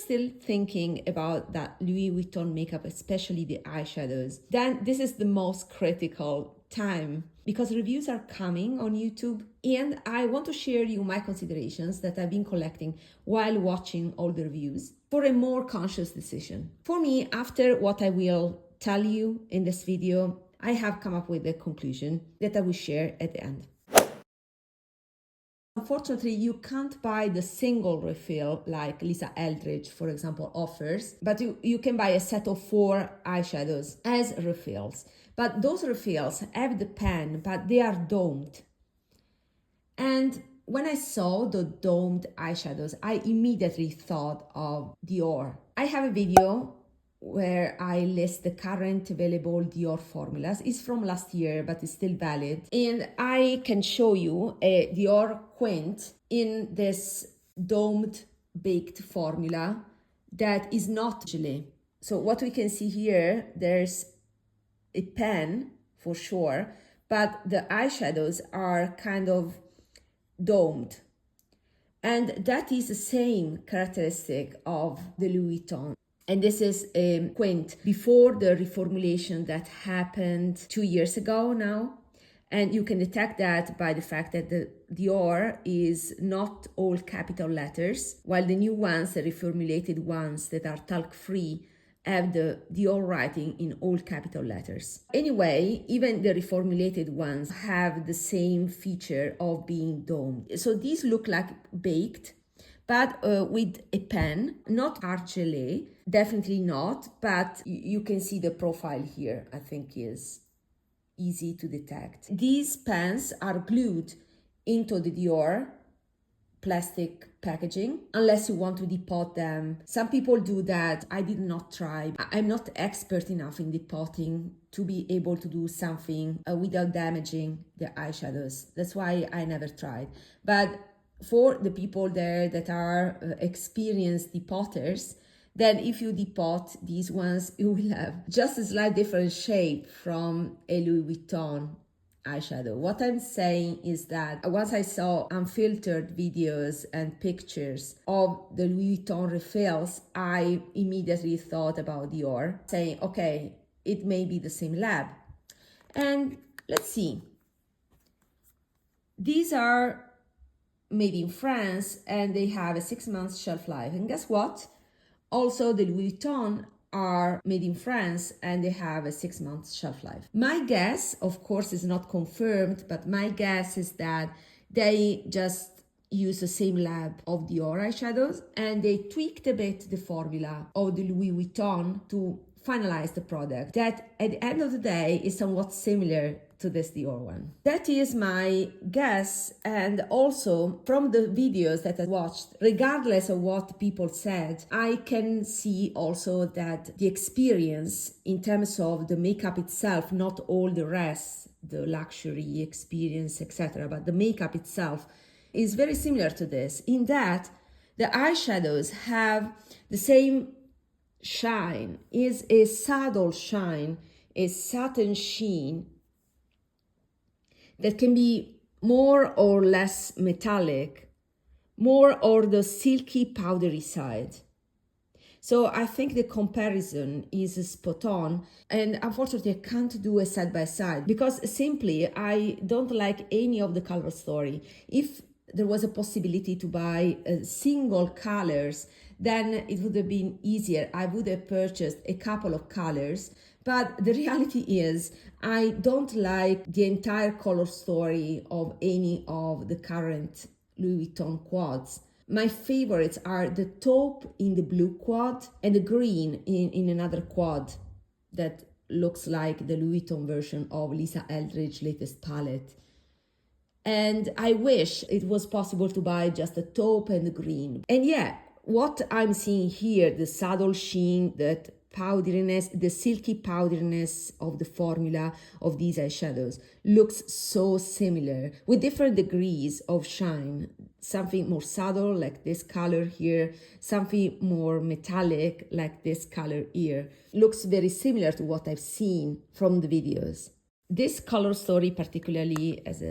still thinking about that Louis Vuitton makeup, especially the eyeshadows, then this is the most critical time because reviews are coming on YouTube, and I want to share you my considerations that I've been collecting while watching all the reviews for a more conscious decision. For me, after what I will tell you in this video, I have come up with a conclusion that I will share at the end. Unfortunately, you can't buy the single refill like Lisa Eldridge, for example, offers, but you can buy a set of 4 eyeshadows as refills. But those refills have the pen, but they are domed. And when I saw the domed eyeshadows, I immediately thought of Dior. I have a video where I list the current available Dior formulas. It's from last year, but it's still valid. And I can show you a Dior Quint in this domed baked formula that is not gelée. So what we can see here, there's a pen for sure, but the eyeshadows are kind of domed. And that is the same characteristic of the Louis Vuitton. And this is a Quint before the reformulation that happened 2 years ago now. And you can detect that by the fact that the Dior is not all capital letters, while the new ones, the reformulated ones that are talc-free, have the Dior writing in all capital letters. Anyway, even the reformulated ones have the same feature of being domed. So these look like baked, but with a pen, not art gelée, definitely not, but you can see the profile here, I think is easy to detect. These pens are glued into the Dior plastic packaging, unless you want to depot them. Some people do that. I did not try. I'm not expert enough in depotting to be able to do something without damaging the eyeshadows. That's why I never tried. But for the people there that are experienced depotters, then if you depot these ones, you will have just a slight different shape from a Louis Vuitton eyeshadow. What I'm saying is that once I saw unfiltered videos and pictures of the Louis Vuitton refills, I immediately thought about Dior, saying, okay, it may be the same lab. And let's see. These are made in France and they have a 6-month shelf life. And guess what? Also, the Louis Vuitton are made in France and they have a 6-month shelf life. My guess, of course, is not confirmed, but my guess is that they just use the same lab of Dior eyeshadows and they tweaked a bit the formula of the Louis Vuitton to finalize the product that at the end of the day is somewhat similar to this Dior one. That is my guess, and also from the videos that I watched, regardless of what people said, I can see also that the experience in terms of the makeup itself, not all the rest, the luxury experience, etc., but the makeup itself is very similar to this, in that the eyeshadows have the same shine, is a subtle shine, a satin sheen that can be more or less metallic, more or the silky powdery side. So I think the comparison is spot on, and unfortunately I can't do a side by side because simply I don't like any of the color story. If there was a possibility to buy single colors, then it would have been easier. I would have purchased a couple of colors, but the reality is I don't like the entire color story of any of the current Louis Vuitton quads. My favorites are the taupe in the blue quad and the green in another quad that looks like the Louis Vuitton version of Lisa Eldridge's latest palette. And I wish it was possible to buy just the taupe and the green. And yeah, what I'm seeing here, the subtle sheen, that powderiness, the silky powderiness of the formula of these eyeshadows looks so similar with different degrees of shine. Something more subtle like this color here, something more metallic like this color here. Looks very similar to what I've seen from the videos. This color story particularly, as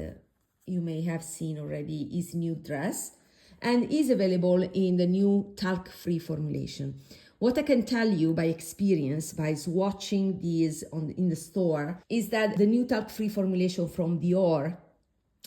you may have seen already, is Nude Dress. and is available in the new talc-free formulation. What I can tell you by experience, by swatching these in the store, is that the new talc-free formulation from Dior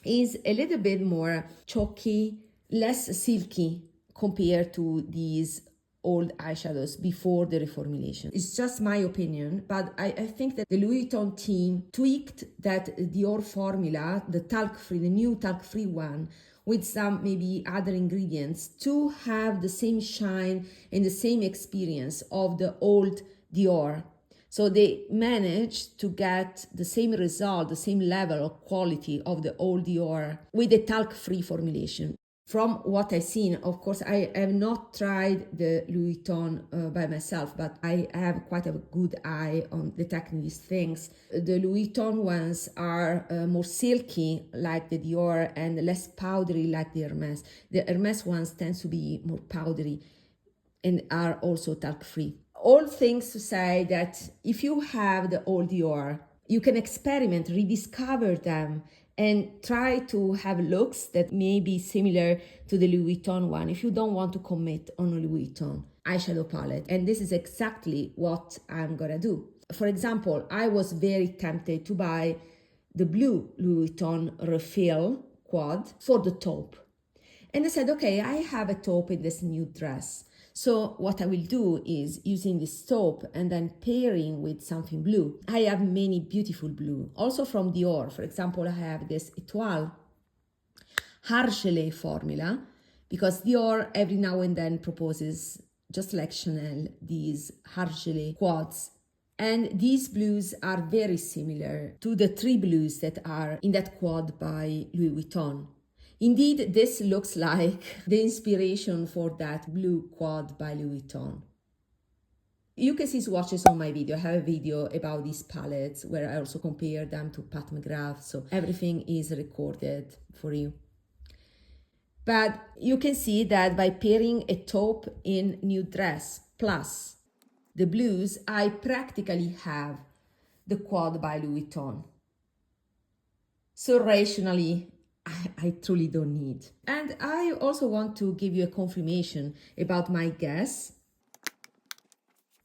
is a little bit more chalky, less silky compared to these old eyeshadows before the reformulation. It's just my opinion, but I think that the Louis Vuitton team tweaked that Dior formula, the talc-free, the new talc-free one, with some maybe other ingredients to have the same shine and the same experience of the old Dior. So they managed to get the same result, the same level of quality of the old Dior with a talc-free formulation. From what I've seen, of course, I have not tried the Louis Vuitton by myself, but I have quite a good eye on detecting these things. The Louis Vuitton ones are more silky, like the Dior, and less powdery, like the Hermes. The Hermes ones tend to be more powdery and are also talc-free. All things to say that if you have the old Dior, you can experiment, rediscover them, and try to have looks that may be similar to the Louis Vuitton one if you don't want to commit on a Louis Vuitton eyeshadow palette. And this is exactly what I'm gonna do. For example, I was very tempted to buy the blue Louis Vuitton refill quad for the taupe. And I said, okay, I have a taupe in this new dress. So what I will do is using this taupe and then pairing with something blue. I have many beautiful blue, also from Dior. For example, I have this Étoile GELÉE formula, because Dior every now and then proposes, just like Chanel, these GELÉE quads. And these blues are very similar to the 3 blues that are in that quad by Louis Vuitton. Indeed, this looks like the inspiration for that blue quad by Louis Vuitton. You can see swatches on my video. I have a video about these palettes where I also compare them to Pat McGrath, so everything is recorded for you. But you can see that by pairing a taupe in new dress plus the blues, I practically have the quad by Louis Vuitton. So rationally, I truly don't need. And I also want to give you a confirmation about my guess.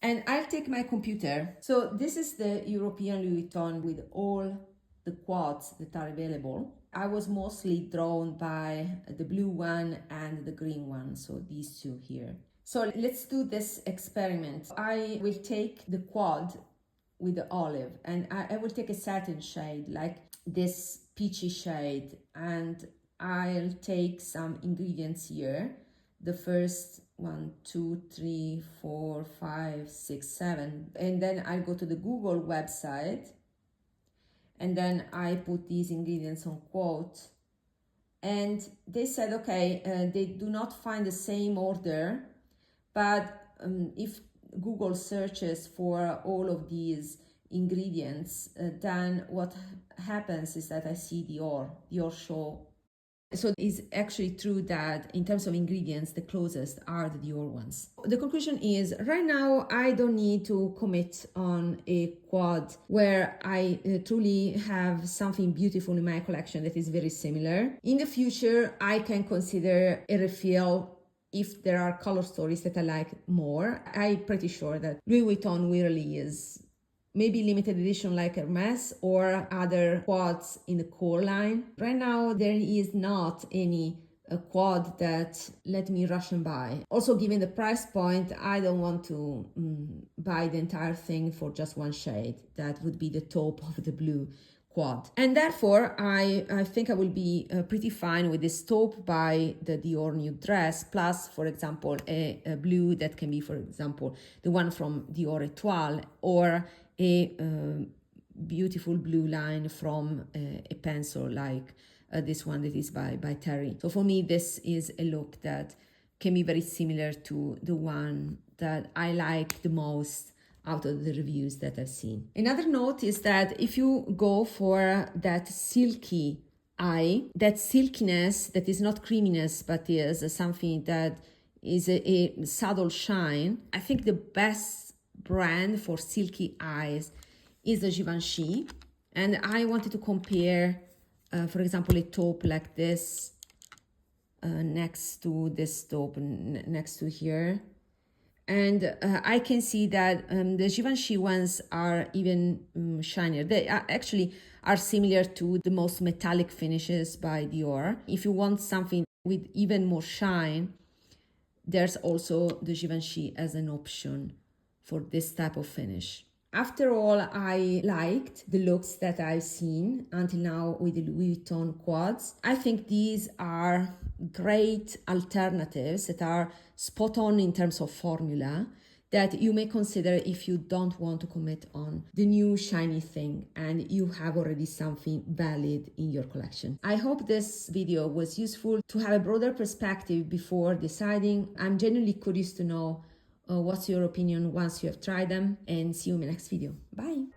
And I'll take my computer. So this is the European Louis Vuitton with all the quads that are available. I was mostly drawn by the blue one and the green one, so these two here. So let's do this experiment. I will take the quad with the olive, and I will take a satin shade like this peachy shade, and I'll take some ingredients here. The first 1, 2, 3, 4, 5, 6, 7, and then I'll go to the Google website, and then I put these ingredients on quote, and they said, okay, they do not find the same order, but if Google searches for all of these ingredients, then what happens is that I see Dior show. So it's actually true that in terms of ingredients, the closest are the Dior ones. The conclusion is, right now, I don't need to commit on a quad where I truly have something beautiful in my collection that is very similar. In the future, I can consider a refill if there are color stories that I like more. I'm pretty sure that Louis Vuitton really is maybe limited edition like Hermes or other quads in the core line. Right now, there is not any quad that let me rush and buy. Also, given the price point, I don't want to buy the entire thing for just one shade. That would be the taupe of the blue quad. And therefore, I think I will be pretty fine with this taupe by the Dior new dress, plus, for example, a blue that can be, for example, the one from Dior Étoile, or a beautiful blue line from a pencil like this one that is by Terry. So for me, this is a look that can be very similar to the one that I like the most out of the reviews that I've seen. Another note is that if you go for that silky eye, that silkiness that is not creaminess but is something that is a subtle shine, I think the best brand for silky eyes is the Givenchy, and I wanted to compare for example a taupe like this next to this taupe, next to here. And I can see that the Givenchy ones are even shinier. They actually are similar to the most metallic finishes by Dior. If you want something with even more shine, there's also the Givenchy as an option for this type of finish. After all, I liked the looks that I've seen until now with the Louis Vuitton quads. I think these are great alternatives that are spot on in terms of formula that you may consider if you don't want to commit on the new shiny thing and you have already something valid in your collection. I hope this video was useful to have a broader perspective before deciding. I'm genuinely curious to know what's your opinion once you have tried them, and see you in my next video. Bye!